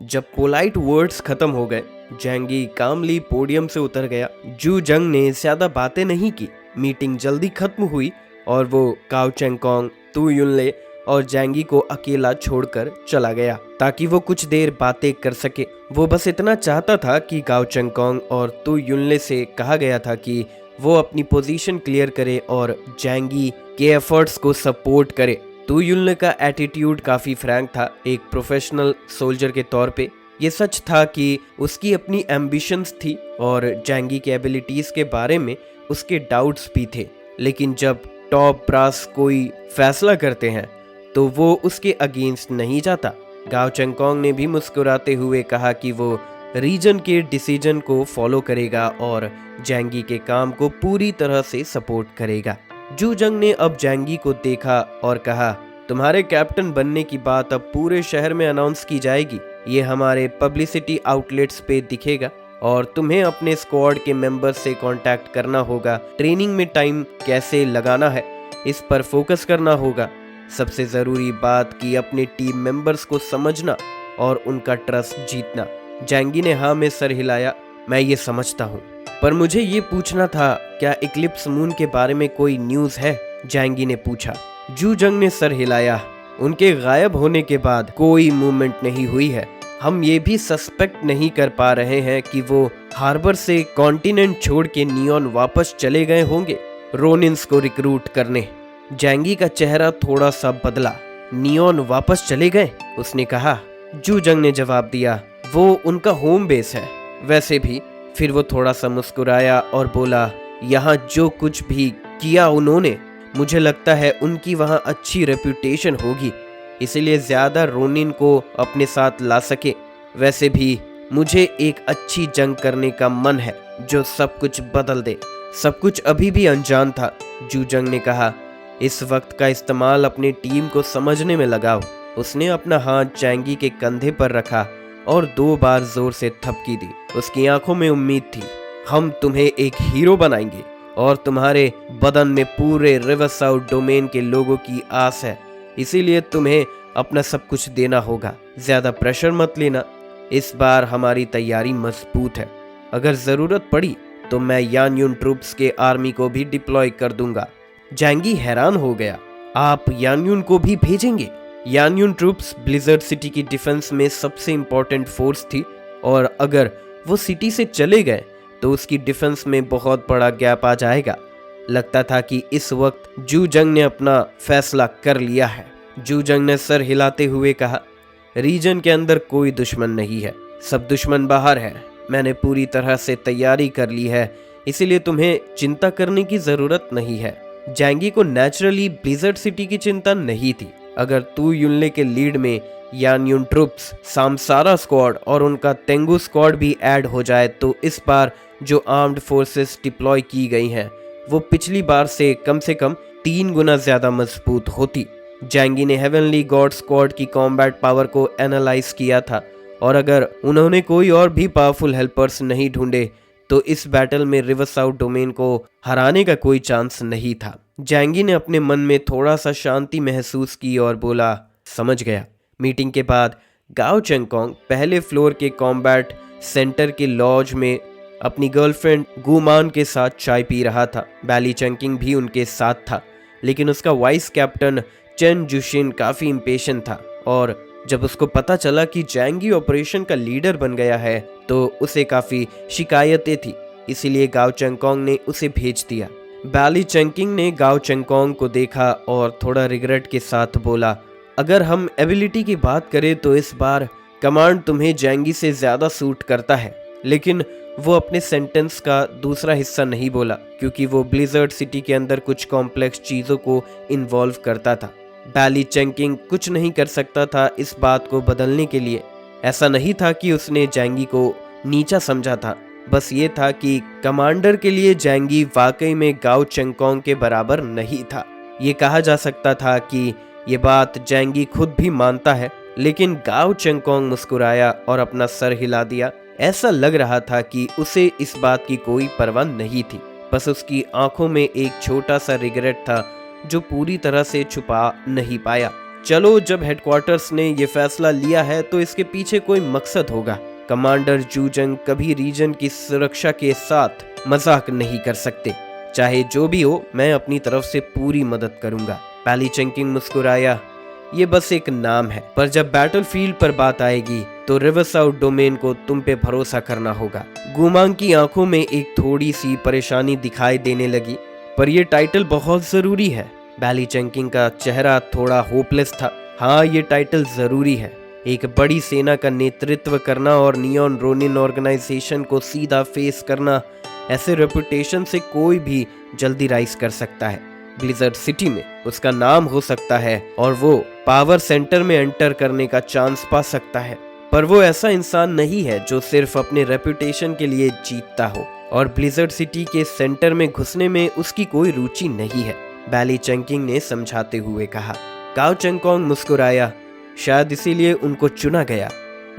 जब polite words खत्म हो गए, जैंगी कामली पोडियम से उतर गया। जू जंग ने ज्यादा बातें नहीं की। मीटिंग जल्दी खत्म हुई और वो काओ चेंगकोंग, तू युनले और जैंगी को अकेला छोड़कर चला गया ताकि वो कुछ देर बातें कर सके। वो बस इतना चाहता था कि काओ चेंगकोंग और तू युनले से कहा गया था कि वो अपनी पोजीशन क्लियर करे और जैंगी के एफर्ट्स को सपोर्ट करे। तू युनले का एटीट्यूड काफी फ्रैंक था एक प्रोफेशनल सोल्जर के तौर पे। ये सच था कि उसकी अपनी एम्बिशंस थी और जैंगी के एबिलिटीज के बारे में उसके डाउट्स भी थे, लेकिन जब टॉप ब्रास कोई फैसला करते हैं तो वो उसके अगेंस्ट नहीं जाता। गाओ चेंगकोंग ने भी मुस्कुराते हुए कहा कि वो रीजन के डिसीजन को फॉलो करेगा और जैंगी के काम को पूरी तरह से सपोर्ट करेगा। जू जंग ने अब जैंगी को देखा और कहा, तुम्हारे कैप्टन बनने की बात अब पूरे शहर में अनाउंस की जाएगी। ये हमारे पब्लिसिटी आउटलेट्स पे दिखेगा और तुम्हें अपने स्क्वाड के मेंबर्स से कांटेक्ट करना होगा। ट्रेनिंग में टाइम कैसे लगाना है इस पर फोकस करना होगा। सबसे जरूरी बात कि अपने टीम मेंबर्स को समझना और उनका ट्रस्ट जीतना। जैंगी ने हाँ में सर हिलाया। मैं ये समझता हूँ, पर मुझे ये पूछना था, क्या इक्लिप्स मून के बारे में कोई न्यूज़ है? जैंगी ने पूछा। जू जंग ने सर हिलाया। उनके गायब होने के बाद कोई मूवमेंट नहीं हुई है। हम ये भी सस्पेक्ट नहीं कर पा रहे हैं कि वो हार्बर से कॉन्टिनेंट छोड़ के नियॉन वापस चले गए होंगे रोनिन्स को रिक्रूट करने। जैंगी का चेहरा थोड़ा सा बदला। नियॉन वापस चले गए? उसने कहा। जू जंग ने जवाब दिया, वो उनका होम बेस है। वैसे भी। फिर वो थोड़ा सा मुस्कुराया और बोला, यहाँ जो कुछ भी किया उन्होंने, मुझे लगता है उनकी वहाँ अच्छी रेपुटेशन होगी, इसीलिए ज्यादा रोनिन को अपने साथ ला सके। वैसे भी मुझे एक अच्छी जंग करने का मन है जो सब कुछ बदल दे। सब कुछ अभी भी अनजान था, जू जंग ने कहा। इस वक्त का इस्तेमाल अपनी टीम को समझने में लगाओ। उसने अपना हाथ जैंगी के कंधे पर रखा और 2 बार जोर से थपकी दी। उसकी आंखों में उम्मीद थी। हम तुम्हें एक हीरो बनाएंगे और तुम्हारे बदन में पूरे रिवरसाउथ डोमेन के लोगों की आस है, इसीलिए तुम्हें अपना सब कुछ देना होगा। ज्यादा प्रेशर मत लेना। इस बार हमारी तैयारी मजबूत है। अगर जरूरत पड़ी तो मैं यानयुन ट्रूप्स के आर्मी को भी डिप्लॉय कर दूंगा। जैंगी हैरान हो गया। आप यानयुन को भी भेजेंगे? यानयुन ट्रूप्स ब्लिजर्ड सिटी की डिफेंस में सबसे इंपॉर्टेंट फोर्स थी और अगर वो सिटी से चले गए तो उसकी डिफेंस में बहुत बड़ा गैप आ जाएगा। लगता था कि इस वक्त जू जंग ने अपना फैसला कर लिया है। जू जंग ने सर हिलाते हुए कहा, रीजन के अंदर कोई दुश्मन नहीं है, सब दुश्मन बाहर है। मैंने पूरी तरह से तैयारी कर ली है, इसीलिए तुम्हें चिंता करने की जरूरत नहीं है। जैंगी को नेचुरली ब्लिजर्ड सिटी की चिंता नहीं थी। अगर तू युनले के लीड में यानयुन ट्रूप्स, सामसारा स्क्वाड और उनका तेंगू स्क्वाड भी ऐड हो जाए तो इस बार जो आर्म्ड फोर्सेस डिप्लॉय की गई हैं वो पिछली बार से कम 3 गुना ज्यादा मजबूत होती। जैंगी ने हेवनली गॉड स्क्वाड की कॉम्बैट पावर को एनालाइज किया था और अगर उन्होंने कोई और भी पावरफुल हेल्पर्स नहीं ढूंढे तो इस बैटल में रिवरसाउथ डोमेन को हराने का कोई चांस नहीं था। जैंगी ने अपने मन में थोड़ा सा शांति महसूस की और बोला, समझ गया। मीटिंग के बाद गाओ चेंगकोंग पहले फ्लोर के कॉम्बैट सेंटर के लॉज में अपनी गर्लफ्रेंड गुमान के साथ चाय पी रहा था। बैली चंकिंग भी उनके साथ था, लेकिन उसका वाइस कैप्टन चेन जुशिन काफी इम्पेशेंट था और जब उसको पता चला कि जैंगी ऑपरेशन का लीडर बन गया है तो उसे काफी शिकायतें थी, इसीलिए गाओ चेंगकोंग ने उसे भेज दिया। बैली चंकिंग ने गाओ चेंगकोंग को देखा और थोड़ा रिग्रेट के साथ बोला, अगर हम एबिलिटी की बात करें तो इस बार कमांड तुम्हें जैंगी से ज्यादा सूट करता है। लेकिन वो अपने सेंटेंस का दूसरा हिस्सा नहीं बोला क्योंकि वो ब्लिजर्ड सिटी के अंदर कुछ कॉम्प्लेक्स चीजों को इन्वॉल्व करता था। बैली चंकिंग कुछ नहीं कर सकता था इस बात को बदलने के लिए। ऐसा नहीं था कि उसने जैंगी को नीचा समझा था, बस ये था कि कमांडर के लिए जैंगी वाकई में गाओ चेंगकोंग के बराबर नहीं था। ये कहा जा सकता था कि ये बात जैंगी खुद भी मानता है, लेकिन गाओ चेंगकोंग मुस्कुराया और अपना सर हिला दिया। ऐसा लग रहा था कि उसे इस बात की कोई परवाह नहीं थी, बस उसकी आंखों में एक छोटा सा रिग्रेट था जो पूरी तरह से छुपा नहीं पाया। चलो, जब हेडक्वार्टर्स ने ये फैसला लिया है तो इसके पीछे कोई मकसद होगा। कमांडर जू जंग कभी रीजन की सुरक्षा के साथ मजाक नहीं कर सकते। चाहे जो भी हो, मैं अपनी तरफ से पूरी मदद करूंगा। पैली चंकिंग मुस्कुराया। ये बस एक नाम है, पर जब बैटलफील्ड पर बात आएगी तो रिवरसाउथ डोमेन को तुम पे भरोसा करना होगा। गुमांग की आंखों में एक थोड़ी सी परेशानी दिखाई देने लगी। पर यह टाइटल बहुत जरूरी है। बैली चंकिंग का चेहरा थोड़ा होपलेस था। हाँ, ये टाइटल जरूरी है। एक बड़ी सेना का नेतृत्व करना और नियॉन रोनिन ऑर्गेनाइजेशन को सीधा फेस करना, ऐसे रेपुटेशन से कोई भी जल्दी राइज कर सकता है। ब्लिजर्ड सिटी में उसका नाम हो सकता है और वो पावर सेंटर में एंटर करने का चांस पा सकता है। पर वो ऐसा इंसान नहीं है जो सिर्फ अपने रेपुटेशन के लिए जीतता हो, और ब्लिजर्ड सिटी के सेंटर में घुसने में उसकी कोई रुचि नहीं है, बैली चंकिंग ने समझाते हुए कहा। गाओ चेंगकोंग मुस्कुराया। शायद इसीलिए उनको चुना गया।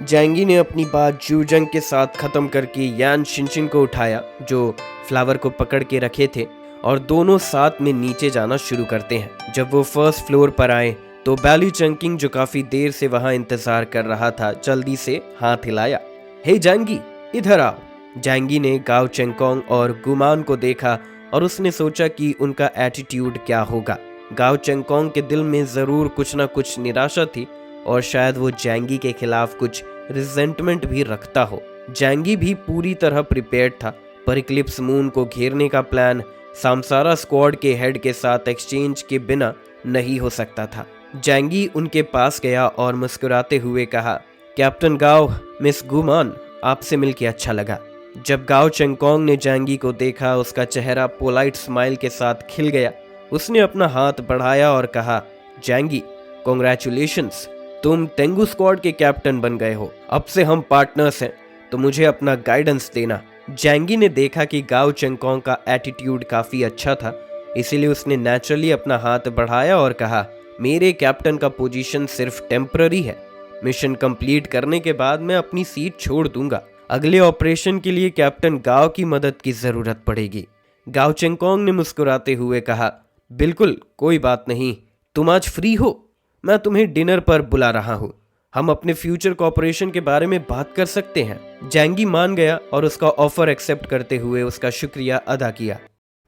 जैंगी ने अपनी बात जू जंग के साथ खत्म करके यान शिनशिन को उठाया, जो फ्लावर को पकड़ के रखे थे, और दोनों साथ में नीचे जाना शुरू करते हैं। जब वो फर्स्ट फ्लोर पर आए तो बैली चंकिंग, जो काफी देर से वहां इंतजार कर रहा था, जल्दी से हाथ हिलाया। हे जैंगी, इधर आओ। जैंगी ने गाओ चेंगकोंग और गुमान को देखा और उसने सोचा कि उनका एटीट्यूड क्या होगा। गाओ चेंगकोंग के दिल में जरूर कुछ ना कुछ निराशा थी, और शायद वो जैंगी के खिलाफ कुछ रिजेंटमेंट भी रखता हो। जैंगी भी पूरी तरह प्रिपेयर्ड था, पर इक्लिप्स मून को घेरने का प्लान सामसारा स्क्वाड के हेड के साथ एक्सचेंज के बिना नहीं हो सकता था। जैंगी उनके पास गया और मुस्कुराते हुए कहा, कैप्टन गाओ, मिस गुमान, आपसे मिलकर अच्छा लगा। जब गाओ चेंगकोंग ने जैंगी को देखा, उसका चेहरा पोलाइट स्माइल के साथ खिल गया। उसने अपना हाथ बढ़ाया और कहा, जैंगी, कॉन्ग्रेचुलेशंस, तुम तेंगू स्क्वाड के कैप्टन बन गए हो। अब से हम पार्टनर्स हैं, तो मुझे अपना गाइडेंस देना। जैंगी ने देखा कि गाओ चेंगकोंग का एटीट्यूड काफी अच्छा था, इसीलिए उसने नेचुरली अपना हाथ बढ़ाया और कहा, मेरे कैप्टन का पोजीशन सिर्फ टेम्पररी है। मिशन कंप्लीट करने के बाद मैं अपनी सीट छोड़ दूंगा। अगले ऑपरेशन के लिए कैप्टन गाओ की मदद की जरूरत पड़ेगी। गाओ चेंगकोंग ने मुस्कुराते हुए कहा, बिल्कुल, कोई बात नहीं। तुम आज फ्री हो? मैं तुम्हें डिनर पर बुला रहा हूँ। हम अपने फ्यूचर कॉपरेशन के बारे में बात कर सकते हैं। जैंगी मान गया और उसका ऑफर एक्सेप्ट करते हुए उसका शुक्रिया अदा किया।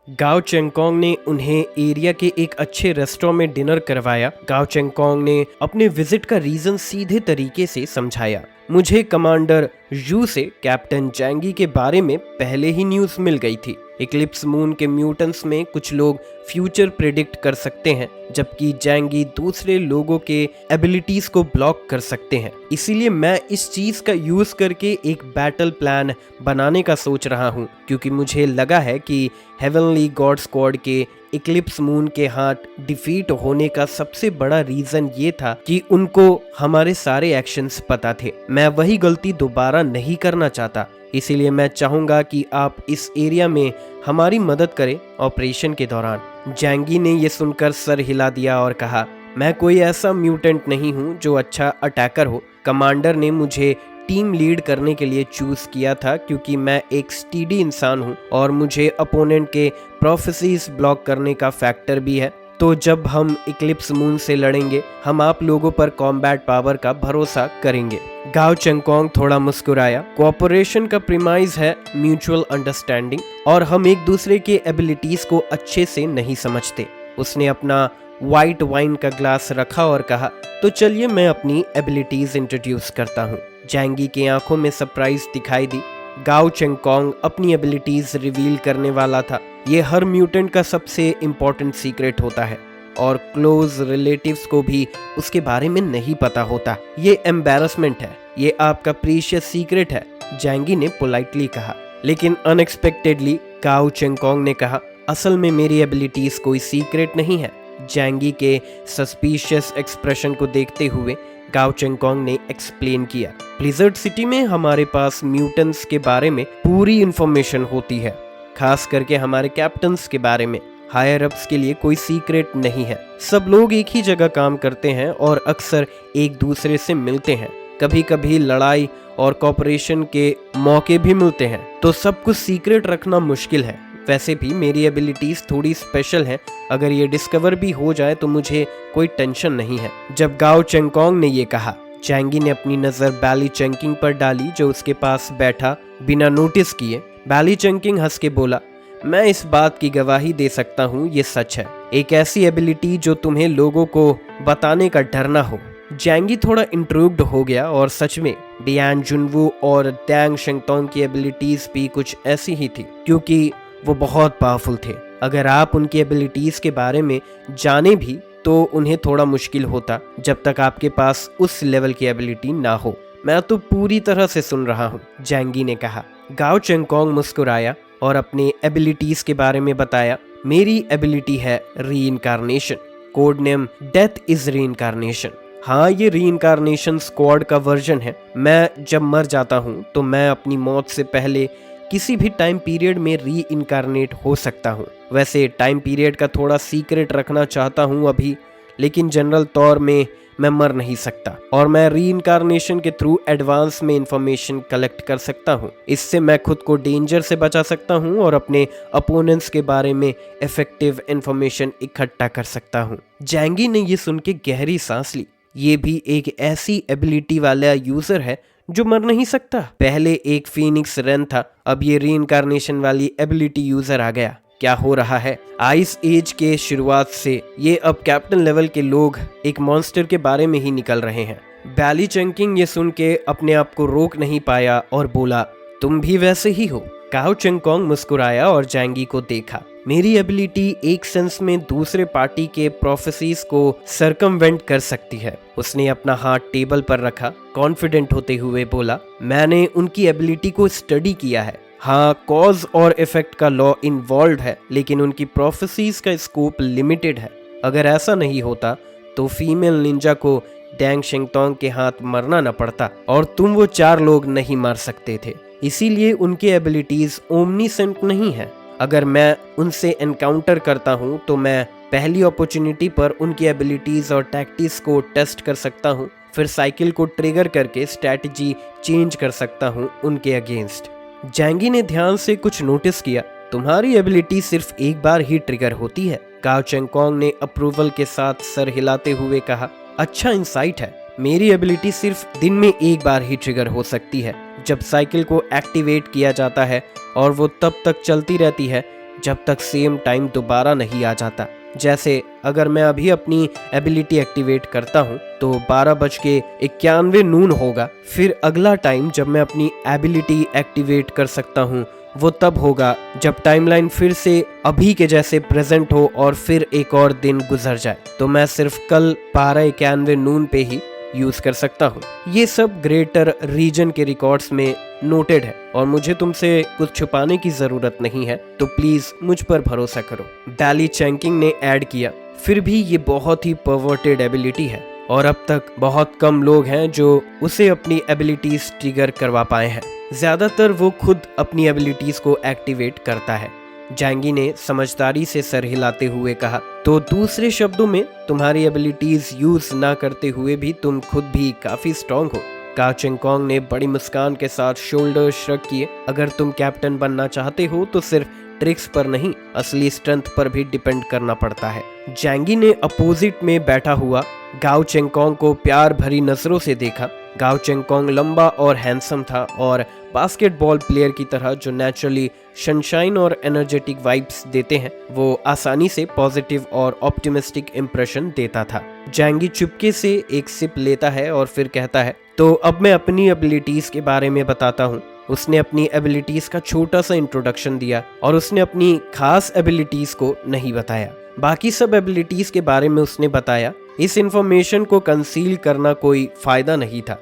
गाओ चेंगकोंग ने उन्हें एरिया के एक अच्छे रेस्टोरेंट में डिनर करवाया। गाओ चेंगकोंग ने अपने विजिट का रीजन सीधे तरीके से समझाया। मुझे कमांडर यू से कैप्टन जैंगी के बारे में पहले ही न्यूज़ मिल गई थी। इक्लिप्स मून के म्यूटेंट्स में कुछ लोग फ्यूचर प्रेडिक्ट कर सकते हैं, जबकि जैंगी दूसरे लोगों के एबिलिटीज को ब्लॉक कर सकते हैं। इसीलिए मैं इस चीज का यूज करके एक बैटल प्लान बनाने का सोच रहा हूँ, क्योंकि मुझे लगा है कि हेवनली गॉड स्क्वाड के इक्लिप्स मून के हाथ डिफीट होने का सबसे बड़ा रीजन ये था कि उनको हमारे सारे एक्शंस पता थे। मैं वही गलती दोबारा नहीं करना चाहता, इसीलिए मैं चाहूंगा कि आप इस एरिया में हमारी मदद करें ऑपरेशन के दौरान। जैंगी ने यह सुनकर सर हिला दिया और कहा, मैं कोई ऐसा म्यूटेंट नहीं हूं जो अच्छा अटैकर हो। कमांडर ने मुझे टीम लीड करने के लिए चूज किया था, क्योंकि मैं एक स्टीडी इंसान हूं और मुझे अपोनेंट के प्रोफेसीज ब्लॉक करने का फैक्टर भी है। तो जब हम इक्लिप्स मून से लड़ेंगे, हम आप लोगों पर कॉम्बैट पावर का भरोसा करेंगे। गाओ चेंगकोंग थोड़ा मुस्कुराया। कोऑपरेशन का प्रीमाइज है म्यूचुअल अंडरस्टैंडिंग, और हम एक दूसरे के एबिलिटीज को अच्छे से नहीं समझते। उसने अपना व्हाइट वाइन का ग्लास रखा और कहा, तो चलिए मैं अपनी एबिलिटीज इंट्रोड्यूस करता हूँ। जैंगी की आंखों में सरप्राइज दिखाई दी। गाओ चेंगकोंग अपनी एबिलिटीज रिवील करने वाला था। ये हर म्यूटेंट का सबसे इम्पोर्टेंट सीक्रेट होता है, और क्लोज रिलेटिव्स को भी उसके बारे में नहीं पता होता। ये एम्बैरसमेंट है, ये आपका प्रीशियस सीक्रेट है, जैंगी ने पोलाइटली कहा। लेकिन अनएक्सपेक्टेडली गाओ चेंगकोंग ने कहा, असल में मेरी एबिलिटीज कोई सीक्रेट नहीं है। जैंगी के सस्पिशियस एक्सप्रेशन को देखते हुए गाओ चेंगकोंग ने एक्सप्लेन किया, ब्लिजर्ड सिटी में हमारे पास म्यूटेंट्स के बारे में पूरी इंफॉर्मेशन होती है, खास करके हमारे कैप्टन्स के बारे में। हायर अप्स के लिए कोई सीक्रेट नहीं है। सब लोग एक ही जगह काम करते हैं और अक्सर एक दूसरे से मिलते हैं। कभी कभी लड़ाई और कॉपरेशन के मौके भी मिलते हैं, तो सब कुछ सीक्रेट रखना मुश्किल है। वैसे भी मेरी एबिलिटीज थोड़ी स्पेशल हैं, अगर ये डिस्कवर भी हो जाए तो मुझे कोई टेंशन नहीं है। जब गाओ चेंगकोंग ने ये कहा, जैंगी ने अपनी नजर बैली चंकिंग पर डाली जो उसके पास बैठा बिना नोटिस किए। बैली चंकिंग हंस के बोला, मैं इस बात की गवाही दे सकता हूँ, ये सच है। एक ऐसी एबिलिटी जो तुम्हें लोगों को बताने का डर ना हो। जैंगी थोड़ा इंट्रूग्ड हो गया और सच में बियान जुनवू और डैंग शेंगतोंग की एबिलिटीज भी कुछ ऐसी ही थी, क्योंकि वो बहुत पावरफुल थे। अगर आप उनकी एबिलिटीज के बारे में जाने भी तो उन्हें थोड़ा मुश्किल होता जब तक आपके पास उस लेवल की एबिलिटी ना हो। मैं तो पूरी तरह से सुन रहा हूँ, जैंगी ने कहा। गाओ चेंगकोंग मुस्कुराया और अपने एबिलिटीज के बारे में बताया। मेरी एबिलिटी है reincarnation, code name death is reincarnation. हाँ, ये रीइंकार्नेशन स्क्वाड का वर्जन है। मैं जब मर जाता हूँ तो मैं अपनी मौत से पहले किसी भी टाइम पीरियड में री इनकारनेट हो सकता हूँ। वैसे टाइम पीरियड का थोड़ा सीक्रेट रखना चाहता हूँ अभी, लेकिन जनरल तौर में मैं मर नहीं सकता और मैं री इनकारनेशन के थ्रू एडवांस में इंफॉर्मेशन कलेक्ट कर सकता हूँ। इससे मैं खुद को डेंजर से बचा सकता हूँ और अपने अपोनेंट्स के बारे में इफेक्टिव इंफॉर्मेशन इकट्ठा कर सकता हूँ। जैंगी ने ये सुन के गहरी सांस ली। ये भी एक ऐसी एबिलिटी वाला यूजर है जो मर नहीं सकता। पहले एक फीनिक्स रेन था, अब ये रीइंकार्नेशन वाली एबिलिटी यूजर आ गया। क्या हो रहा है? आइस एज के शुरुआत से ये अब कैप्टन लेवल के लोग एक मॉन्स्टर के बारे में ही निकल रहे हैं। बैली चंकिंग ये सुन के अपने आप को रोक नहीं पाया और बोला, तुम भी वैसे ही हो। गाओ चेंगकोंग मुस्कुराया और जैंगी को देखा। मेरी एबिलिटी एक सेंस में दूसरे पार्टी के प्रोफेसीज को सरकमवेंट कर सकती है। उसने अपना हाथ टेबल पर रखा, कॉन्फिडेंट होते हुए बोला, मैंने उनकी एबिलिटी को स्टडी किया है। हाँ, कॉज और इफेक्ट का लॉ इन्वॉल्व है, लेकिन उनकी प्रोफेसीज का स्कोप लिमिटेड है। अगर ऐसा नहीं होता तो फीमेल निंजा को डैंग शेंगतोंग के हाथ मरना न पड़ता और तुम वो 4 लोग नहीं मार सकते थे। इसीलिए उनकी एबिलिटीज ओमनीसेंट नहीं है। अगर मैं उनसे एनकाउंटर करता हूँ तो मैं पहली अपॉर्चुनिटी पर उनकी एबिलिटीज और टैक्टिक्स को टेस्ट कर सकता हूँ, फिर साइकिल को ट्रिगर करके स्ट्रैटेजी चेंज कर सकता हूँ उनके अगेंस्ट। जैंगी ने ध्यान से कुछ नोटिस किया। तुम्हारी एबिलिटी सिर्फ एक बार ही ट्रिगर होती है। गाओ चेंगकोंग ने अप्रूवल के साथ सर हिलाते हुए कहा, अच्छा इंसाइट है। मेरी एबिलिटी सिर्फ दिन में एक बार ही ट्रिगर हो सकती है, जब साइकिल को एक्टिवेट किया जाता है, और वो तब तक चलती रहती है जब तक सेम टाइम दोबारा नहीं आ जाता। जैसे अगर मैं अभी अपनी एबिलिटी एक्टिवेट करता हूँ तो 12:91 नून होगा। फिर अगला टाइम जब मैं अपनी एबिलिटी एक्टिवेट कर सकता हूँ वो तब होगा जब टाइमलाइन फिर से अभी के जैसे प्रेजेंट हो और फिर एक और दिन गुजर जाए। तो मैं सिर्फ कल 12:91 नून पे ही यूज कर सकता हूँ। ये सब ग्रेटर रीजन के रिकॉर्ड्स में नोटेड है और मुझे तुमसे कुछ छुपाने की जरूरत नहीं है, तो प्लीज मुझ पर भरोसा करो। बैली चैंकिंग ने ऐड किया, फिर भी ये बहुत ही परवर्टेड एबिलिटी है और अब तक बहुत कम लोग हैं जो उसे अपनी एबिलिटीज ट्रिगर करवा पाए हैं। ज्यादातर वो खुद अपनी एबिलिटीज को एक्टिवेट करता है। जैंगी ने समझदारी से सर हिलाते हुए कहा, तो दूसरे शब्दों में तुम्हारी एबिलिटीज यूज ना करते हुए भी तुम खुद भी काफी स्ट्रांग हो। गाओ चेंगकोंग ने बड़ी मुस्कान के साथ शोल्डर श्रग किए। अगर तुम कैप्टन बनना चाहते हो तो सिर्फ ट्रिक्स पर नहीं, असली स्ट्रेंथ पर भी डिपेंड करना पड़ता है। जैंगी ने अपोजिट में बैठा हुआ गाओ चेंगकोंग को प्यार भरी नजरों से देखा। गाओ चेंगकोंग लंबा और हैंडसम था और बास्केटबॉल प्लेयर की तरह जो नेचुरली सनशाइन और एनर्जेटिक वाइब्स देते हैं, वो आसानी से पॉजिटिव और ऑप्टिमिस्टिक इंप्रेशन देता था। जैंगी चुपके से एक सिप लेता है और फिर कहता है, तो अब मैं अपनी एबिलिटीज के बारे में बताता हूँ। उसने अपनी एबिलिटीज का छोटा सा इंट्रोडक्शन दिया और उसने अपनी खास एबिलिटीज को नहीं बताया। बाकी सब एबिलिटीज के बारे में उसने बताया। इस इंफॉर्मेशन को कंसील करना कोई फायदा नहीं था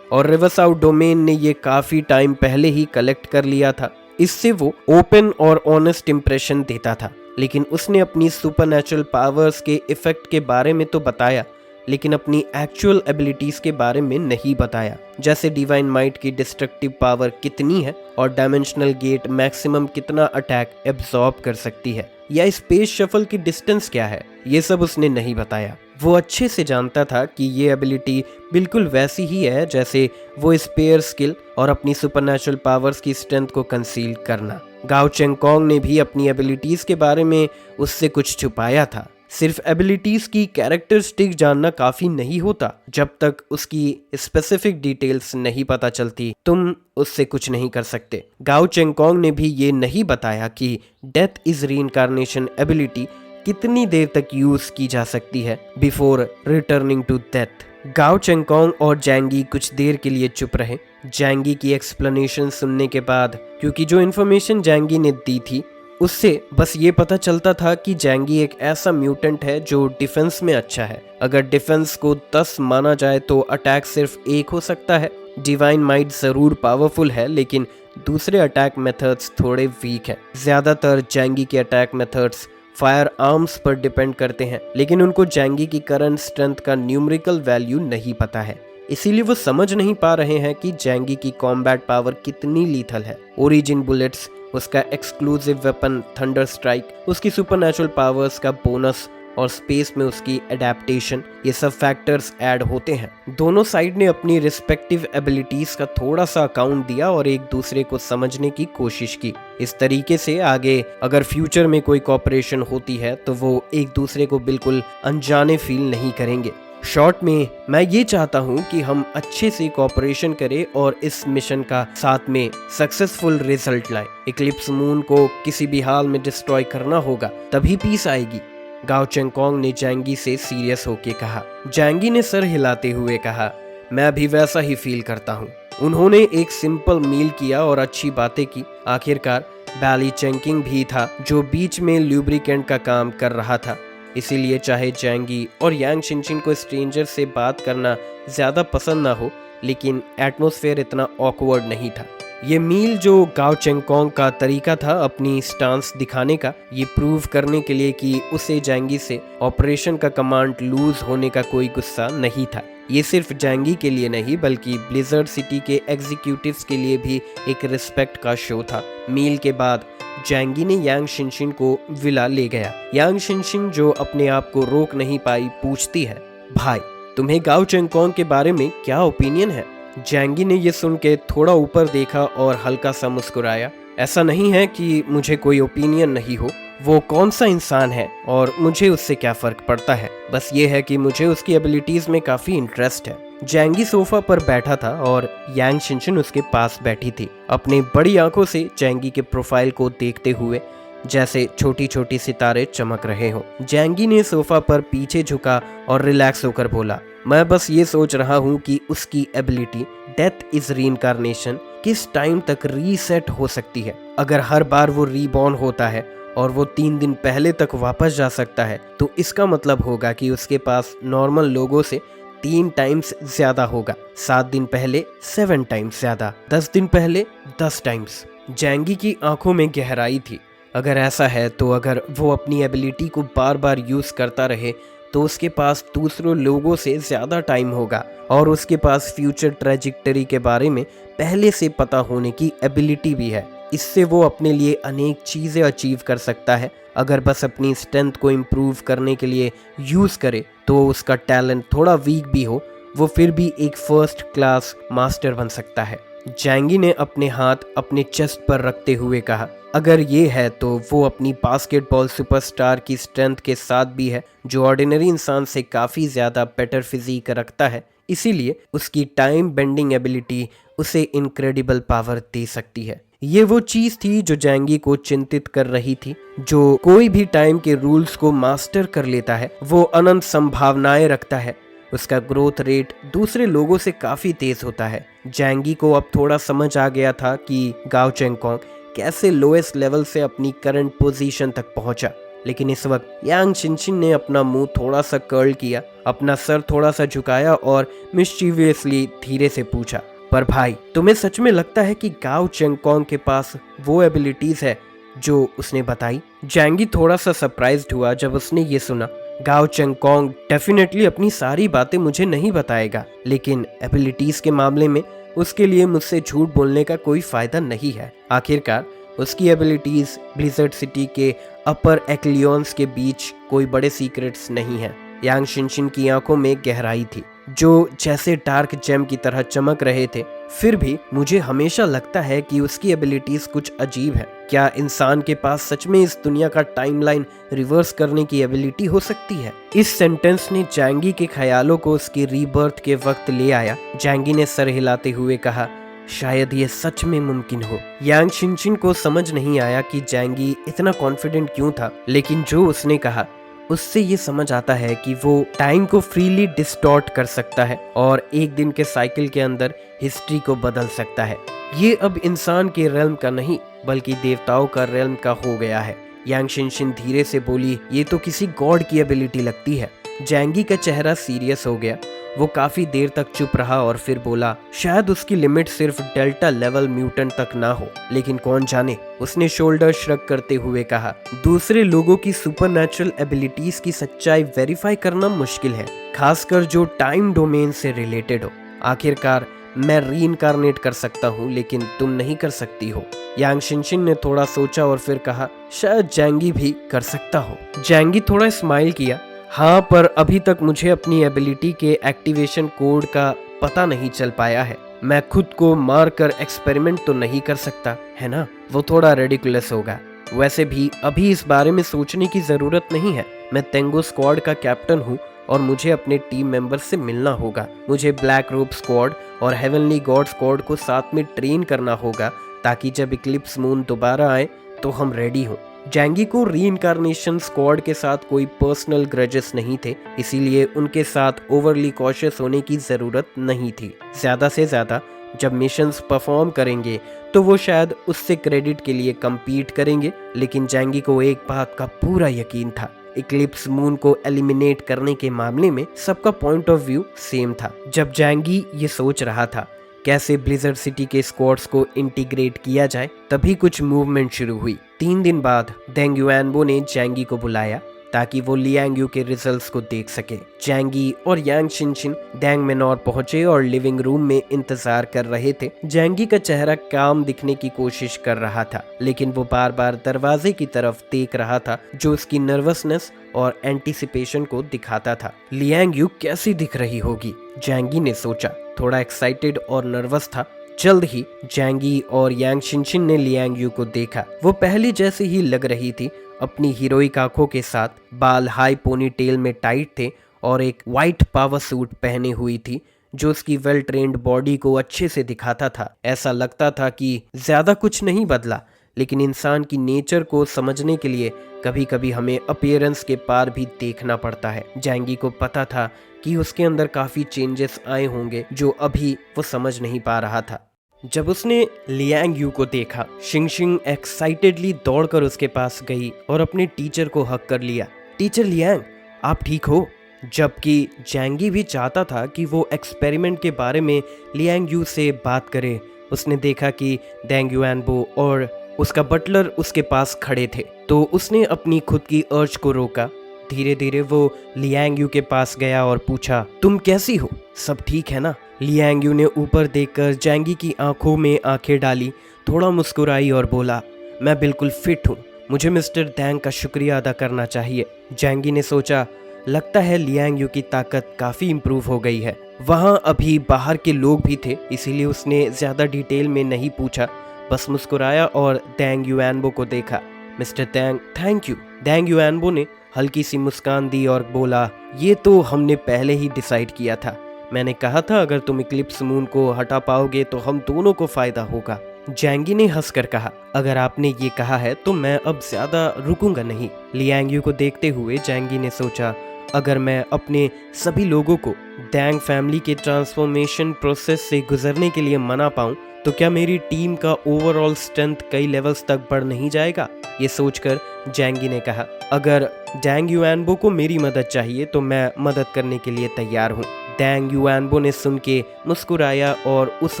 और रिवरसाउथ डोमेन ने ये काफी टाइम पहले ही कलेक्ट कर लिया था। इससे वो ओपन और ऑनेस्ट इंप्रेशन देता था। लेकिन उसने अपनी सुपरनैचुरल पावर्स के इफेक्ट के बारे में तो बताया, लेकिन अपनी एक्चुअल एबिलिटीज के बारे में नहीं बताया, जैसे डिवाइन माइट की डिस्ट्रक्टिव पावर कितनी है और डायमेंशनल गेट मैक्सिमम कितना अटैक एब्जॉर्ब कर सकती है, या स्पेस शफल की डिस्टेंस क्या है। ये सब उसने नहीं बताया। वो अच्छे से जानता था कि ये एबिलिटी बिल्कुल वैसी ही है जैसे वो स्पेयर स्किल और अपनी सुपरनैचुरल पावर्स की स्ट्रेंथ को कंसील करना। गाओ चेंगकोंग ने भी अपनी एबिलिटीज के बारे में उससे कुछ छुपाया था। सिर्फ एबिलिटीज की कैरेक्टरिस्टिक जानना काफी नहीं होता। जब तक उसकी स्पेसिफिक डिटेल्स नहीं पता चलती तुम उससे कुछ नहीं कर सकते। गाओ चेंगकोंग ने भी ये नहीं बताया कि डेथ इज रीइंकार्नेशन एबिलिटी कितनी देर तक यूज की जा सकती है बिफोर रिटर्निंग टू डेथ। गाओ चेंगकोंग और जैंगी कुछ देर के लिए चुप रहे। जैंगी की एक्सप्लेनेशन सुनने के बाद, क्योंकि जो इन्फॉर्मेशन जैंगी ने दी थी उससे बस ये पता चलता था कि जैंगी एक ऐसा म्यूटेंट है जो डिफेंस में अच्छा है। अगर डिफेंस को 10 माना जाए तो अटैक सिर्फ 1 हो सकता है। डिवाइन माइट जरूर पावरफुल है लेकिन दूसरे अटैक मेथड्स थोड़े वीक हैं। ज्यादातर जैंगी के अटैक मेथड्स फायर आर्म्स पर डिपेंड करते हैं, लेकिन उनको जैंगी की करंट स्ट्रेंथ का न्यूमेरिकल वैल्यू नहीं पता है। इसीलिए वो समझ नहीं पा रहे हैं कि जैंगी की कॉम्बैट पावर कितनी लीथल है। ओरिजिन बुलेट्स, उसका एक्सक्लूसिव वेपन थंडर स्ट्राइक, उसकी सुपरनैचुरल पावर्स का बोनस और स्पेस में उसकी एडेप्टेशन, ये सब फैक्टर्स ऐड होते हैं। दोनों साइड ने अपनी रिस्पेक्टिव एबिलिटीज का थोड़ा सा अकाउंट दिया और एक दूसरे को समझने की कोशिश की। इस तरीके से आगे अगर फ्यूचर में कोई कॉपरेशन होती है तो वो एक दूसरे को बिल्कुल अनजाने फील नहीं करेंगे। शॉर्ट में मैं ये चाहता हूँ कि हम अच्छे से कॉपरेशन करें और इस मिशन का साथ में सक्सेसफुल रिजल्ट लाएं। इक्लिप्स मून को किसी भी हाल में डिस्ट्रॉय करना होगा, तभी पीस आएगी। गाओ चेंगकोंग ने जैंगी से सीरियस होकर कहा। जैंगी ने सर हिलाते हुए कहा, मैं भी वैसा ही फील करता हूँ। उन्होंने एक सिंपल मील किया और अच्छी बातें की। आखिरकार बैली चेंकिंग भी था जो बीच में ल्यूब्रिकेंट का काम कर रहा था। इसीलिए चाहे जैंगी और यांग शिनशिन को स्ट्रेंजर से बात करना ज्यादा पसंद ना हो, लेकिन एटमॉस्फेयर इतना ऑकवर्ड नहीं था। ये मील जो गाओ चेंगकोंग का तरीका था अपनी स्टांस दिखाने का, ये प्रूव करने के लिए कि उसे जैंगी से ऑपरेशन का कमांड लूज होने का कोई गुस्सा नहीं था। ये सिर्फ जैंगी के लिए नहीं बल्कि ब्लिज़र्ड सिटी के एग्जीक्यूटिव्स के लिए भी एक रिस्पेक्ट का शो था। मील के बाद जैंगी ने यांग शिनशिन को विला ले गया। यांग शिनशिन जो अपने आप को रोक नहीं पाई पूछती है, भाई तुम्हें गाओ चेंगकोंग के बारे में क्या ओपिनियन है? जैंगी ने ये सुन के थोड़ा ऊपर देखा और हल्का सा मुस्कुराया। ऐसा नहीं है कि मुझे कोई ओपिनियन नहीं हो, वो कौन सा इंसान है और मुझे उससे क्या फर्क पड़ता है। बस ये है कि मुझे उसकी एबिलिटीज में काफी इंटरेस्ट है। जैंगी सोफा पर बैठा था और यांग शिनशिन उसके पास बैठी थी, अपनी बड़ी आंखों से जैंगी के प्रोफाइल को देखते हुए जैसे छोटी छोटी सितारे चमक रहे हो। जैंगी ने सोफा पर पीछे झुका और रिलैक्स होकर बोला, मैं बस ये सोच रहा हूँ कि उसकी एबिलिटी डेथ इज रीइंकार्नेशन किस टाइम तक रीसेट हो सकती है। अगर हर बार वो रीबॉर्न होता है और वो 3 दिन पहले तक वापस जा सकता है तो इसका मतलब होगा कि उसके पास नॉर्मल लोगों से 3 टाइम्स ज्यादा होगा। 7 दिन पहले 7 टाइम्स ज्यादा, 10 दिन पहले 10 टाइम्स। जैंगी की आंखों में गहराई थी। अगर ऐसा है तो अगर वो अपनी एबिलिटी को बार बार यूज करता रहे तो उसके पास दूसरों लोगों से ज़्यादा टाइम होगा और उसके पास फ्यूचर ट्रेजेक्टरी के बारे में पहले से पता होने की एबिलिटी भी है। इससे वो अपने लिए अनेक चीज़ें अचीव कर सकता है। अगर बस अपनी स्ट्रेंथ को इम्प्रूव करने के लिए यूज़ करे तो उसका टैलेंट थोड़ा वीक भी हो, वो फिर भी एक फर्स्ट क्लास मास्टर बन सकता है। जैंगी ने अपने हाथ अपने चेस्ट पर रखते हुए कहा, अगर ये है तो वो अपनी बास्केटबॉल सुपरस्टार की स्ट्रेंथ के साथ भी है जो ऑर्डिनरी इंसान से काफ़ी ज़्यादा बेटर फिजिक रखता है। इसीलिए उसकी टाइम बेंडिंग एबिलिटी उसे इनक्रेडिबल पावर दे सकती है। ये वो चीज़ थी जो जैंगी को चिंतित कर रही थी। जो कोई भी टाइम के रूल्स को मास्टर कर लेता है वो अनंत संभावनाएं रखता है। उसका ग्रोथ रेट दूसरे लोगों से काफ़ी तेज़ होता है। जैंगी को अब थोड़ा समझ आ गया था कि गाओ चेंगकोंग कैसे लोएस्ट लेवल से अपनी करंट पोजीशन तक पहुंचा। लेकिन इस वक्त यांग शिनशिन ने अपना मुंह थोड़ा सा कर्ल किया, अपना सर थोड़ा सा झुकाया और मिस्चीवियसली धीरे से पूछा, पर भाई तुम्हें सच में लगता है कि गाओ चेंगकोंग के पास वो एबिलिटीज है जो उसने बताई? जैंगी थोड़ा सा सरप्राइज्ड हुआ जब उसने ये सुना। गाओ चेंगकोंग डेफिनेटली अपनी सारी बातें मुझे नहीं बताएगा, लेकिन एबिलिटीज के मामले में उसके लिए मुझसे झूठ बोलने का कोई फायदा नहीं है। आखिरकार उसकी एबिलिटीज ब्लिज़र्ड सिटी के अपर एक्लियंस के बीच कोई बड़े सीक्रेट्स नहीं है। यांग शिनशिन की आंखों में गहराई थी, जो जैसे डार्क जेम की तरह चमक रहे थे। फिर भी मुझे हमेशा लगता है कि उसकी एबिलिटीज कुछ अजीब है। क्या इंसान के पास सच में इस दुनिया का टाइमलाइन रिवर्स करने की एबिलिटी हो सकती है? इस सेंटेंस ने जैंगी के ख्यालों को उसकी रीबर्थ के वक्त ले आया। जैंगी ने सर हिलाते हुए कहा, शायद ये सच में मुमकिन हो। यांग शिनशिन को समझ नहीं आया कि जैंगी इतना कॉन्फिडेंट क्यों था, लेकिन जो उसने कहा उससे ये समझ आता है कि वो टाइम को फ्रीली डिस्टॉर्ट कर सकता है और एक दिन के साइकिल के अंदर हिस्ट्री को बदल सकता है। ये अब इंसान के रेल्म का नहीं बल्कि देवताओं का रेल्म का हो गया है। यांग शिनशिन धीरे से बोली, ये तो किसी गॉड की एबिलिटी लगती है। जैंगी का चेहरा सीरियस हो गया। वो काफी देर तक चुप रहा और फिर बोला, शायद उसकी लिमिट सिर्फ डेल्टा लेवल म्यूटेंट तक ना हो, लेकिन कौन जाने। उसने शोल्डर श्रग करते हुए कहा, दूसरे लोगों की सुपरनैचुरल एबिलिटीज की सच्चाई वेरीफाई करना मुश्किल है, खासकर जो टाइम डोमेन से रिलेटेड हो। आखिरकार मैं रीइंकारनेट कर सकता हूँ, लेकिन तुम नहीं कर सकती हो। यांग शिनशिन ने थोड़ा सोचा और फिर कहा, शायद जैंगी भी कर सकता हो। जैंगी थोड़ा स्माइल किया, हाँ, पर अभी तक मुझे अपनी एबिलिटी के एक्टिवेशन कोड का पता नहीं चल पाया है। मैं खुद को मार कर एक्सपेरिमेंट तो नहीं कर सकता, है ना? वो थोड़ा रेडिकुलस होगा। वैसे भी अभी इस बारे में सोचने की जरूरत नहीं है। मैं तेंगो स्क्वाड का कैप्टन हूँ और मुझे अपने टीम मेंबर्स से मिलना होगा। मुझे ब्लैक रोब स्क्वाड और हेवनली गॉड स्क्वाड को साथ में ट्रेन करना होगा ताकि जब इक्लिप्स मून दोबारा आए तो हम रेडी हों। जैंगी को रीइंकारनेशन स्क्वाड के साथ कोई पर्सनल ग्रजेस नहीं थे, इसीलिए उनके साथ ओवरली कॉशियस होने की जरूरत नहीं थी। ज्यादा से ज्यादा जब मिशंस परफॉर्म करेंगे तो वो शायद उससे क्रेडिट के लिए कम्पीट करेंगे, लेकिन जैंगी को एक बात का पूरा यकीन था, इक्लिप्स मून को एलिमिनेट करने के मामले में सबका पॉइंट ऑफ व्यू सेम था। जब जैंगी ये सोच रहा था कैसे ब्लिजर्ड सिटी के स्क्वाड्स को इंटीग्रेट किया जाए, तभी कुछ मूवमेंट शुरू हुई। 3 दिन बाद देंग युआनबो ने जैंगी को बुलाया ताकि वो लियांग यू के रिजल्ट्स को देख सके। जैंगी और यांग शिनशिन देंग मेनोर पहुंचे और लिविंग रूम में इंतजार कर रहे थे। जैंगी का चेहरा काम दिखने की कोशिश कर रहा था, लेकिन वो बार बार दरवाजे की तरफ देख रहा था, जो उसकी नर्वसनेस और एंटीसिपेशन को दिखाता था। लियांग यू कैसी दिख रही होगी, जैंगी ने सोचा। थोड़ा एक्साइटेड और नर्वस था। जल्द ही जैंगी और यांग शिनशिन ने लियांग यू को देखा। वो पहले जैसे ही लग रही थी, अपनी हीरोइक आंखों के साथ, बाल हाई पोनी टेल में टाइट थे और एक वाइट पावर सूट पहने हुई थी जो उसकी वेल ट्रेन्ड बॉडी को अच्छे से दिखाता था। ऐसा लगता था कि ज्यादा कुछ नहीं बदला, लेकिन इंसान की नेचर को समझने के लिए कभी कभी हमें अपीयरेंस के पार भी देखना पड़ता है। जैंगी को पता था कि उसके अंदर काफी चेंजेस आए होंगे जो अभी वो समझ नहीं पा रहा था। जब उसने लियांग यू को देखा, शिंगशिंग एक्साइटेडली दौड़कर उसके पास गई और अपने टीचर को हक कर लिया। टीचर लियांग, आप ठीक हो? जबकि जैंगी भी चाहता था कि वो एक्सपेरिमेंट के बारे में लियांग यू से बात करे। उसने देखा कि देंग युआनबो और उसका बटलर उसके पास खड़े थे, तो उसने अपनी खुद की अर्ज को रोका। धीरे धीरे वो लियांग यू के पास गया और पूछा, तुम कैसी हो? सब ठीक है ना? लियांग यू ने ऊपर देखकर जैंगी की आंखों में आंखें डाली, थोड़ा मुस्कुराई और बोला, मैं बिल्कुल फिट हूँ। मुझे मिस्टर देंग का शुक्रिया अदा करना चाहिए। जैंगी ने सोचा, लगता है लियांग यू की ताकत काफ़ी इम्प्रूव हो गई है। वहाँ अभी बाहर के लोग भी थे, इसीलिए उसने ज़्यादा डिटेल में नहीं पूछा, बस मुस्कुराया और देंग युआनबो को देखा। Mister Deng, thank you. Deng Yuanbo ने हल्की सी मुस्कान दी और बोला, ये तो हमने पहले ही डिसाइड किया था। मैंने कहा था अगर तुम इक्लिप्स मून को हटा पाओगे तो हम दोनों को फायदा होगा। जैंगी ने हंसकर कहा, अगर आपने ये कहा है तो मैं अब ज्यादा रुकूंगा नहीं। लियांग यू को देखते हुए जैंगी ने सोचा, अगर मैं अपने सभी लोगों को देंग फैमिली के ट्रांसफॉर्मेशन प्रोसेस से गुजरने के लिए मना पाऊं तो क्या मेरी टीम का ओवरऑल स्ट्रेंथ कई लेवल्स तक बढ़ नहीं जाएगा? ये सोचकर जैंगी ने कहा, अगर देंग युआनबो को मेरी मदद चाहिए तो मैं मदद करने के लिए तैयार हूँ। देंग युआनबो ने सुन के मुस्कुराया और उस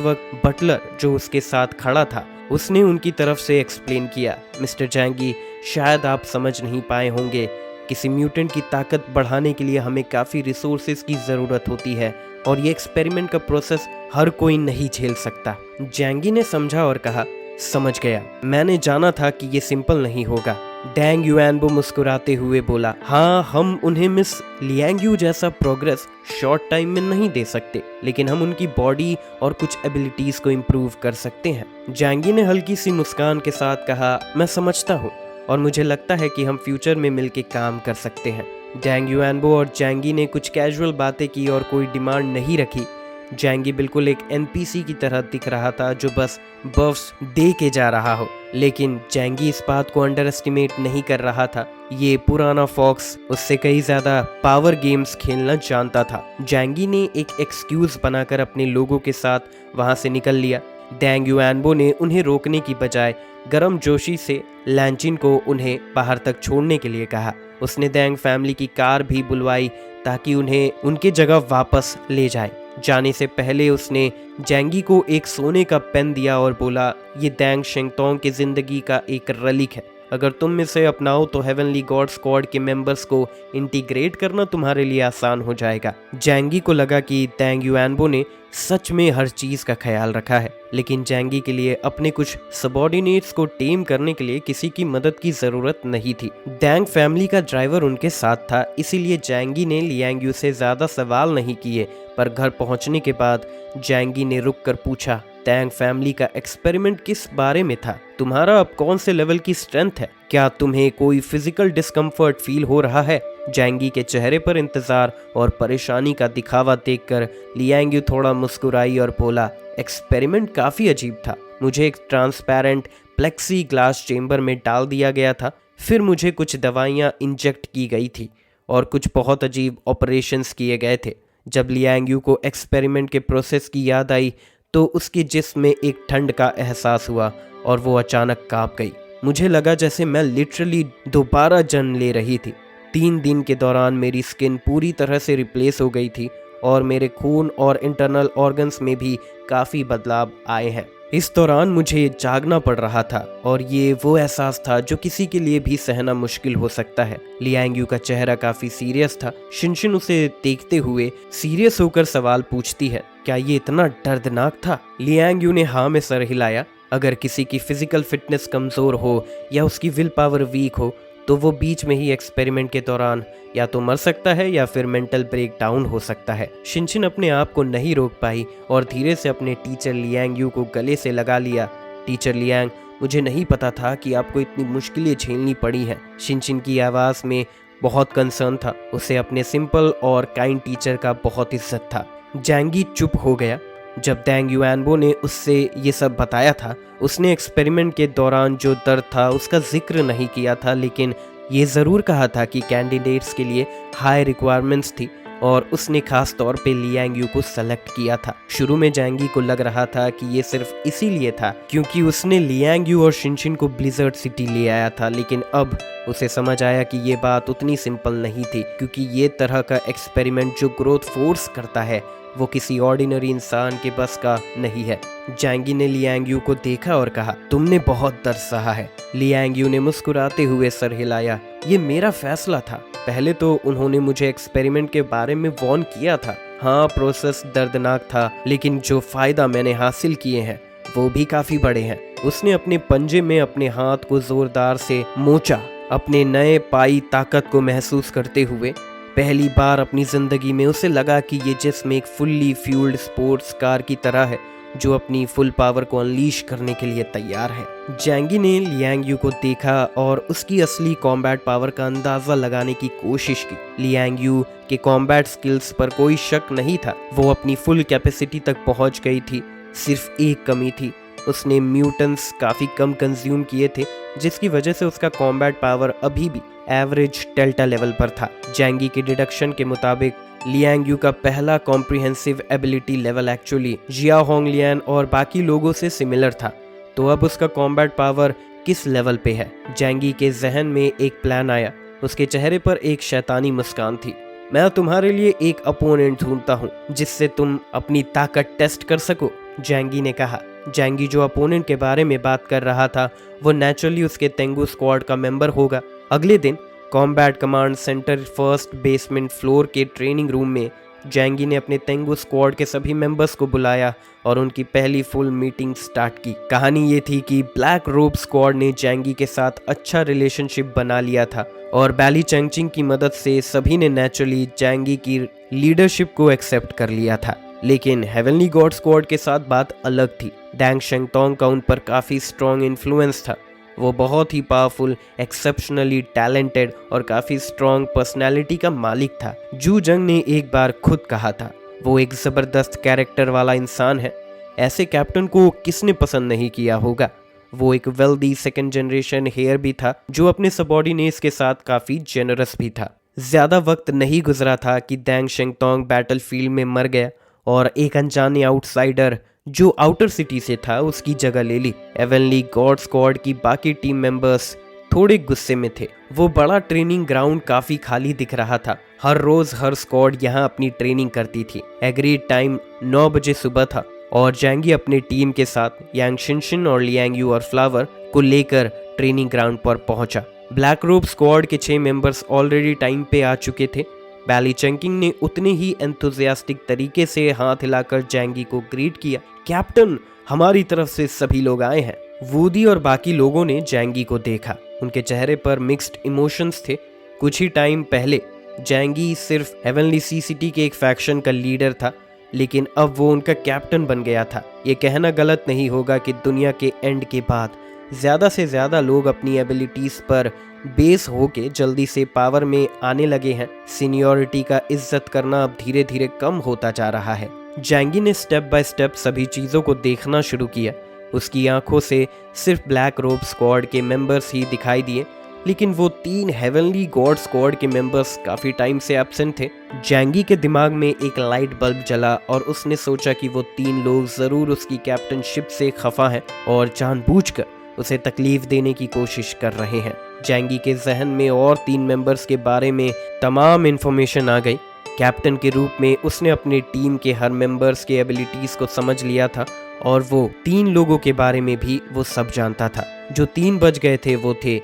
वक्त बटलर जो उसके साथ खड़ा था उसने उनकी तरफ से एक्सप्लेन किया, मिस्टर जैंगी, शायद आप समझ नहीं पाए होंगे, किसी म्यूटेंट की ताकत बढ़ाने के लिए हमें काफ़ी रिसोर्सेज की ज़रूरत होती है और ये एक्सपेरिमेंट का प्रोसेस हर कोई नहीं झेल सकता। जैंगी ने समझा और कहा, समझ गया, मैंने जाना था कि ये सिंपल नहीं होगा। डैंग युआनबो मुस्कुराते हुए बोला, हाँ, हम उन्हें मिस लियांग यू जैसा प्रोग्रेस शॉर्ट टाइम में नहीं दे सकते, लेकिन हम उनकी बॉडी और कुछ एबिलिटीज को इम्प्रूव कर सकते हैं। जैंगी ने हल्की सी मुस्कान के साथ कहा, मैं समझता हूँ और मुझे लगता है कि हम फ्यूचर में मिलकर काम कर सकते हैं। डैंग युआनबो और जैंगी ने कुछ कैजुअल बातें की और कोई डिमांड नहीं रखी। जैंगी बिल्कुल एक एनपीसी की तरह दिख रहा था जो बस बफ्स दे के जा रहा हो, लेकिन जैंगी इस बात को अंडर एस्टिमेट नहीं कर रहा था। ये पुराना फॉक्स उससे कई ज्यादा पावर गेम्स खेलना जानता था। जैंगी ने एक एक्सक्यूज बनाकर अपने लोगों के साथ वहां से निकल लिया। डैंग युआनबो ने उन्हें रोकने की बजाय गर्म जोशी से लैंचिन को उन्हें बाहर तक छोड़ने के लिए कहा। उसने डैंग फैमिली की कार भी बुलवाई ताकि उन्हें उनकी जगह वापस ले जाए। जाने से पहले उसने जैंगी को एक सोने का पेन दिया और बोला, ये डैंग शेंगतोंग की जिंदगी का एक रलिक है। अगर तुम इसे अपनाओ तो हेवनली गॉड स्क्वाड के मेंबर्स को इंटीग्रेट करना तुम्हारे लिए आसान हो जाएगा। जैंगी को लगा कि डैंग युआनबो ने सच में हर चीज का ख्याल रखा है, लेकिन जैंगी के लिए अपने कुछ सबॉर्डिनेट्स को टेम करने के लिए किसी की मदद की जरूरत नहीं थी। डैंग फैमिली का ड्राइवर उनके साथ था, इसीलिए जैंगी ने लियांग यू से ज्यादा सवाल नहीं किए। पर घर पहुंचने के बाद जैंगी ने रुक कर पूछा, डैंग फैमिली का एक्सपेरिमेंट किस बारे में था? तुम्हारा अब कौन से लेवल की स्ट्रेंथ है? क्या तुम्हें कोई फिजिकल डिस्कम्फर्ट फील हो रहा है? जैंगी के चेहरे पर इंतजार और परेशानी का दिखावा देखकर लियांग यू थोड़ा मुस्कुराई और बोला, एक्सपेरिमेंट काफी अजीब था। मुझे एक ट्रांसपेरेंट प्लेक्सी ग्लास चेंबर में डाल दिया गया था, फिर मुझे कुछ दवाइयाँ इंजेक्ट की गई थी और कुछ बहुत अजीब ऑपरेशंस किए गए थे। जब लियांग यू को एक्सपेरिमेंट के प्रोसेस की याद आई तो उसके जिस्म में एक ठंड का एहसास हुआ और वो अचानक कांप गई। मुझे लगा जैसे मैं लिटरली दोबारा जन्म ले रही थी। 3 दिन के दौरान मेरी स्किन पूरी तरह से रिप्लेस हो गई थी और मेरे खून और इंटरनल ऑर्गन्स में भी काफ़ी बदलाव आए हैं। इस दौरान मुझे जागना पड़ रहा था और ये वो एहसास था जो किसी के लिए भी सहना मुश्किल हो सकता है। लियांग यू का चेहरा काफी सीरियस था। शिनशिन उसे देखते हुए सीरियस होकर सवाल पूछती है, क्या ये इतना दर्दनाक था? लियांग यू ने हाँ में सर हिलाया। अगर किसी की फिजिकल फिटनेस कमजोर हो या उसकी विल पावर वीक हो तो वो बीच में ही एक्सपेरिमेंट के दौरान या तो मर सकता है या फिर मेंटल ब्रेक डाउन हो सकता है। शिनशिन अपने आप को नहीं रोक पाई और धीरे से अपने टीचर लियांग यू को गले से लगा लिया। टीचर लियांग, मुझे नहीं पता था कि आपको इतनी मुश्किलें झेलनी पड़ी हैं। शिनशिन की आवाज़ में बहुत कंसर्न था। उसे अपने सिंपल और काइंड टीचर का बहुत इज्जत था। जैंगी चुप हो गया। जब डैंग युआनबो ने उससे ये सब बताया था, उसने एक्सपेरिमेंट के दौरान जो दर्द था उसका जिक्र नहीं किया था, लेकिन ये ज़रूर कहा था कि कैंडिडेट्स के लिए हाई रिक्वायरमेंट्स थी और उसने खास तौर पे लियांग यू को सेलेक्ट किया था। शुरू में जैंगी को लग रहा था कि ये सिर्फ इसीलिए था क्योंकि उसने लियांग यू और शिनशिन को ब्लिजर्ड सिटी ले आया था, लेकिन अब उसे समझ आया कि ये बात उतनी सिंपल नहीं थी, क्योंकि ये तरह का एक्सपेरिमेंट जो ग्रोथ फोर्स करता है वो किसी ऑर्डिनरी इंसान के बस का नहीं है। जैंगी ने लियांग यू को देखा और कहा, तुमने बहुत दर्द सहा है। लियांग यू ने मुस्कुराते हुए सर हिलाया। ये मेरा फैसला था। पहले तो उन्होंने मुझे एक्सपेरिमेंट के बारे में वार्न किया था। हाँ, प्रोसेस दर्दनाक था, लेकिन जो फायदा मैंने हासिल किए हैं वो भी काफी बड़े हैं। उसने अपने पंजे में अपने हाथ को जोरदार से मोचा, अपने नए पाई ताकत को महसूस करते हुए। पहली बार अपनी जिंदगी में उसे लगा कि ये जिस्म एक फुल्ली फ्यूल्ड स्पोर्ट्स कार की तरह है जो अपनी फुल पावर को अनलीश करने के लिए तैयार है। जैंगी ने लियांग यू को देखा और उसकी असली कॉम्बैट पावर का अंदाजा लगाने की कोशिश की। लियांग यू के कॉम्बैट स्किल्स पर कोई शक नहीं था। वो अपनी फुल कैपेसिटी तक पहुंच गई थी। सिर्फ एक कमी थी, उसने म्यूटेंट्स काफ़ी कम कंज्यूम किए थे, जिसकी वजह से उसका कॉम्बैट पावर अभी भी एवरेज डेल्टा लेवल पर था। जैंगी के डिडक्शन के मुताबिक लियांग यू का पहला कॉम्प्रिहेंसिव एबिलिटी लेवल एक्चुअली जिया होंगलियन और बाकी लोगों से सिमिलर था, तो अब उसका कॉम्बैट पावर किस लेवल पे है? जैंगी के जहन में एक प्लान आया। उसके चेहरे पर एक शैतानी मुस्कान थी। मैं तुम्हारे लिए एक अपोनेंट ढूंढता हूँ जिससे तुम अपनी ताकत टेस्ट कर सको, जैंगी ने कहा। जैंगी जो अपोनेंट के बारे में बात कर रहा था वो नेचुरली उसके तेंगू स्क्वाड का मेंबर होगा। अगले दिन combat command centre first basement floor के ट्रेनिंग रूम में जैंगी ने अपने तेंगु स्क्वाड के सभी मेंबर्स को बुलाया और उनकी पहली फुल मीटिंग स्टार्ट की। कहानी ये थी कि ब्लैक रोब स्क्वाड ने जैंगी के साथ अच्छा रिलेशनशिप बना लिया था और बैली चेंगचिंग की मदद से सभी ने नेचुरली जैंगी की लीडरशिप को एक्सेप्ट कर लिया था। लेकिन हेवनली गॉड स्क्वाड के साथ बात अलग थी। डैंग शेंगतोंग का उन पर काफ़ी स्ट्रॉन्ग इन्फ्लुएंस था। वो बहुत ही पावरफुल, एक्सेप्शनली टैलेंटेड और काफ़ी स्ट्रॉन्ग पर्सनैलिटी का मालिक था। जू जंग ने एक बार खुद कहा था, वो एक ज़बरदस्त कैरेक्टर वाला इंसान है। ऐसे कैप्टन को किसने पसंद नहीं किया होगा। वो एक वेल्दी सेकेंड जनरेशन हेयर भी था जो अपने सबॉर्डिनेट्स के साथ काफ़ी जेनरस भी था। ज़्यादा वक्त नहीं गुजरा था कि डैंग शेंगतोंग बैटलफील्ड में मर गया और एक अनजाने आउटसाइडर जो आउटर सिटी से था उसकी जगह ले ली। हेवनली गॉड स्क्वाड की बाकी टीम मेंबर्स थोड़े गुस्से में थे। वो बड़ा ट्रेनिंग ग्राउंड काफ़ी खाली दिख रहा था। हर रोज़ हर स्क्वाड यहाँ अपनी ट्रेनिंग करती थी। एग्रीड टाइम 9 बजे सुबह था और जैंगी अपने टीम के साथ यांग शिनशिन और लियांग यू और फ्लावर को लेकर ट्रेनिंग ग्राउंड पर पहुंचा। ब्लैक रोब स्क्वाड के 6 मेंबर्स ऑलरेडी टाइम पे आ चुके थे। बैली चेंगचिंग ने उतने ही एंथुजियास्टिक तरीके से हाथ हिलाकर जैंगी को ग्रीट किया। कैप्टन, हमारी तरफ से सभी लोग आए हैं। वूडी और बाकी लोगों ने जैंगी को देखा। उनके चेहरे पर मिक्स्ड इमोशंस थे। कुछ ही टाइम पहले जैंगी सिर्फ हेवनली सी सिटी के एक फैक्शन का लीडर था, लेकिन अब वो उनका कैप्टन बन गया था। ये कहना गलत नहीं होगा कि दुनिया के एंड के बाद ज़्यादा से ज़्यादा लोग अपनी एबिलिटीज़ पर बेस होके जल्दी से पावर में आने लगे हैं। सीनियरिटी का इज्जत करना अब धीरे धीरे कम होता जा रहा है। जैंगी ने स्टेप बाय स्टेप सभी चीज़ों को देखना शुरू किया। उसकी आंखों से सिर्फ ब्लैक रोब स्क्वाड के मेंबर्स ही दिखाई दिए, लेकिन वो 3 हेवनली गॉड स्क्वाड के मेंबर्स काफ़ी टाइम से एब्सेंट थे। जैंगी के दिमाग में एक लाइट बल्ब जला और उसने सोचा कि वो 3 लोग ज़रूर उसकी कैप्टनशिप से खफा हैं और जानबूझकर उसे तकलीफ देने की कोशिश कर रहे हैं। जैंगी के जहन में और 3 मेंबर्स के बारे में तमाम इन्फॉर्मेशन आ गई। कैप्टन के रूप में उसने अपनी टीम के हर मेंबर्स के एबिलिटीज़ को समझ लिया था और वो 3 लोगों के बारे में भी वो सब जानता था। जो 3 बच गए थे वो थे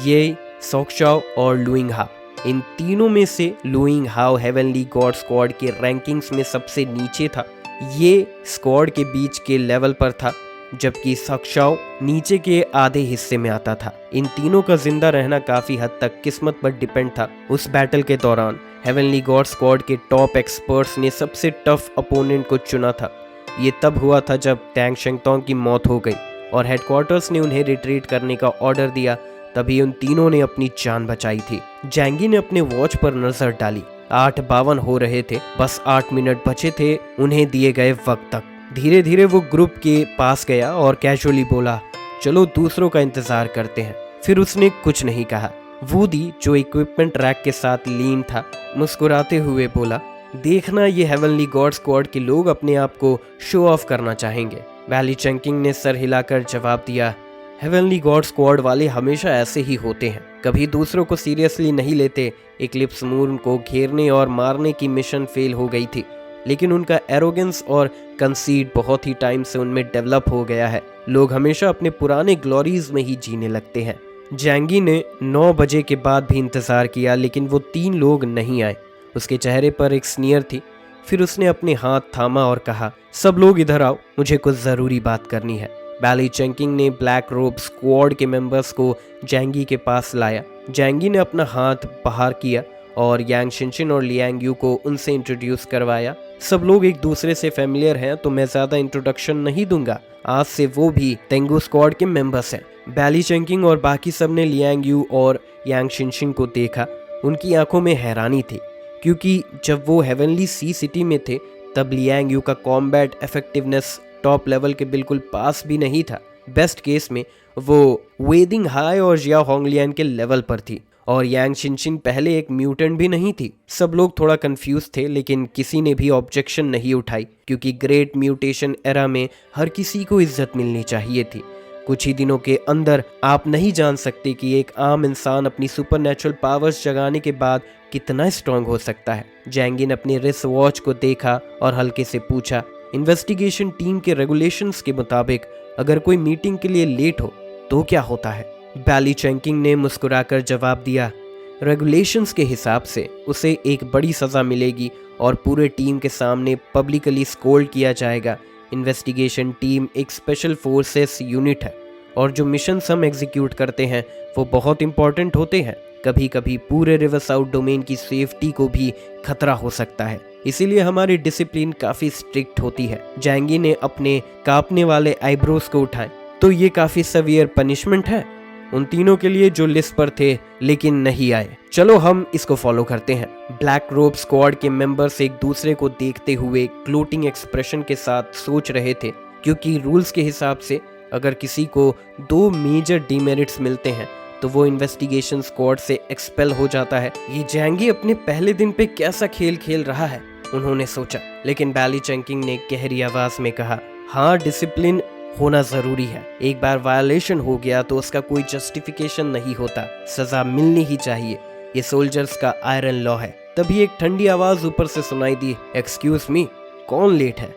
ये, सोक्शाओ और लुइंग हा। इन तीनों में से लुइंग हाओ हेवनली गॉड स्क्वाड के रैंकिंग्स में सबसे नीचे था। ये स्क्वाड के बीच के लेवल पर था, जबकि सोक्शाओ नीचे के आधे हिस्से में आता था। इन तीनों का जिंदा रहना काफ़ी हद तक किस्मत पर डिपेंड था। उस बैटल के दौरान हेवनली गॉड स्क्वाड के टॉप एक्सपर्ट्स ने सबसे टफ अपोनेंट को चुना था। ये तब हुआ था जब डैंग शेंगतोंग की मौत हो गई और हेडक्वार्टर्स ने उन्हें रिट्रीट करने का ऑर्डर दिया। तभी उन तीनों ने अपनी जान बचाई थी। जैंगी ने अपने वॉच पर नजर डाली। 8:52 हो रहे थे। बस 8 मिनट बचे थे उन्हें दिए गए वक्त तक। धीरे धीरे वो ग्रुप के पास गया और कैजुअली बोला, चलो दूसरों का इंतजार करते हैं। फिर उसने कुछ नहीं कहा। वूडी, जो इक्विपमेंट रैक के साथ लीन था, मुस्कुराते हुए बोला, देखना ये हेवनली गॉड स्क्वाड के लोग अपने आप को शो ऑफ करना चाहेंगे। बैली चेंगचिंग ने सर हिलाकर जवाब दिया, हेवनली गॉड स्क्वाड वाले हमेशा ऐसे ही होते हैं, कभी दूसरों को सीरियसली नहीं लेते। इक्लिप्स मून को घेरने और मारने की मिशन फेल हो गई थी, लेकिन उनका एरोगेंस और कंसीड बहुत ही टाइम से उनमें डेवलप हो गया है। लोग हमेशा अपने पुराने ग्लोरीज में ही जीने लगते हैं। जैंगी ने 9 बजे के बाद भी इंतज़ार किया, लेकिन वो 3 लोग नहीं आए। उसके चेहरे पर एक स्नीयर थी। फिर उसने अपने हाथ थामा और कहा, सब लोग इधर आओ, मुझे कुछ ज़रूरी बात करनी है। बैली चेंगचिंग ने ब्लैक रोब स्क्वाड के मेंबर्स को जैंगी के पास लाया। जैंगी ने अपना हाथ बाहर किया और यांग शिनशिन और लियांग यू को उनसे इंट्रोड्यूस करवाया। सब लोग एक दूसरे से फेमिलियर हैं, तो मैं ज़्यादा इंट्रोडक्शन नहीं दूंगा। आज से वो भी तेंगु स्क्वाड के मेंबर्स हैं। बैली चेंगचिंग और बाकी सब ने लियांग यू और यांग शिनशिन को देखा। उनकी आंखों में हैरानी थी, क्योंकि जब वो हेवनली सी सिटी में थे तब लियांग यू का कॉम्बैट इफेक्टिवनेस टॉप लेवल के बिल्कुल पास भी नहीं था। बेस्ट केस में वो वेदिंग हाई और जिया होंगलियन के लेवल पर थी और यांग शिनशिन पहले एक म्यूटेंट भी नहीं थी। सब लोग थोड़ा कंफ्यूज थे, लेकिन किसी ने भी ऑब्जेक्शन नहीं उठाई, क्योंकि ग्रेट म्यूटेशन एरा में हर किसी को इज्जत मिलनी चाहिए थी। कुछ ही दिनों के अंदर आप नहीं जान सकते कि एक आम इंसान अपनी सुपरनैचुरल पावर्स जगाने के बाद कितना स्ट्रांग हो सकता है। जैंगी ने अपने रिस्ट वॉच को देखा और हल्के से पूछा, इन्वेस्टिगेशन टीम के रेगुलेशंस के मुताबिक अगर कोई मीटिंग के लिए लेट हो तो क्या होता है? बैली चेंगचिंग ने मुस्कुराकर जवाब दिया, रेगुलेशंस के हिसाब से उसे एक बड़ी सज़ा मिलेगी और पूरे टीम के सामने पब्लिकली स्कोल्ड किया जाएगा। इन्वेस्टिगेशन टीम एक स्पेशल फोर्सेस यूनिट है और जो मिशंस हम एग्जीक्यूट करते हैं वो बहुत इंपॉर्टेंट होते हैं। कभी कभी पूरे रिवर साउथ डोमेन की सेफ्टी को भी खतरा हो सकता है, इसीलिए हमारी डिसिप्लिन काफ़ी स्ट्रिक्ट होती है। जैंगी ने अपने कांपने वाले आईब्रोज को उठाए। तो ये काफ़ी सवियर पनिशमेंट है उन तीनों के लिए जो लिस्ट पर थे लेकिन नहीं आए। चलो हम इसको फॉलो करते हैं। ब्लैक रोब स्क्वाड के मेंबर्स एक दूसरे को देखते हुए ग्लोटिंग एक्सप्रेशन के साथ सोच रहे थे, क्योंकि रूल्स के हिसाब से अगर किसी को 2 मेजर डीमेरिट्स मिलते हैं तो वो इन्वेस्टिगेशन स्क्वाड से एक्सपेल हो जाता है। ये जैंगी अपने पहले दिन पे कैसा खेल खेल रहा है, उन्होंने सोचा। लेकिन बैली चंकिंग ने गहरी आवाज में कहा, हाँ, डिसिप्लिन होना जरूरी है। एक बार वायलेशन हो गया तो उसका कोई जस्टिफिकेशन नहीं होता, सजा मिलनी ही चाहिए। ये सोल्जर्स का आयरन लॉ है। तभी एक ठंडी आवाज ऊपर से सुनाई दी, एक्सक्यूज मी, कौन लेट है?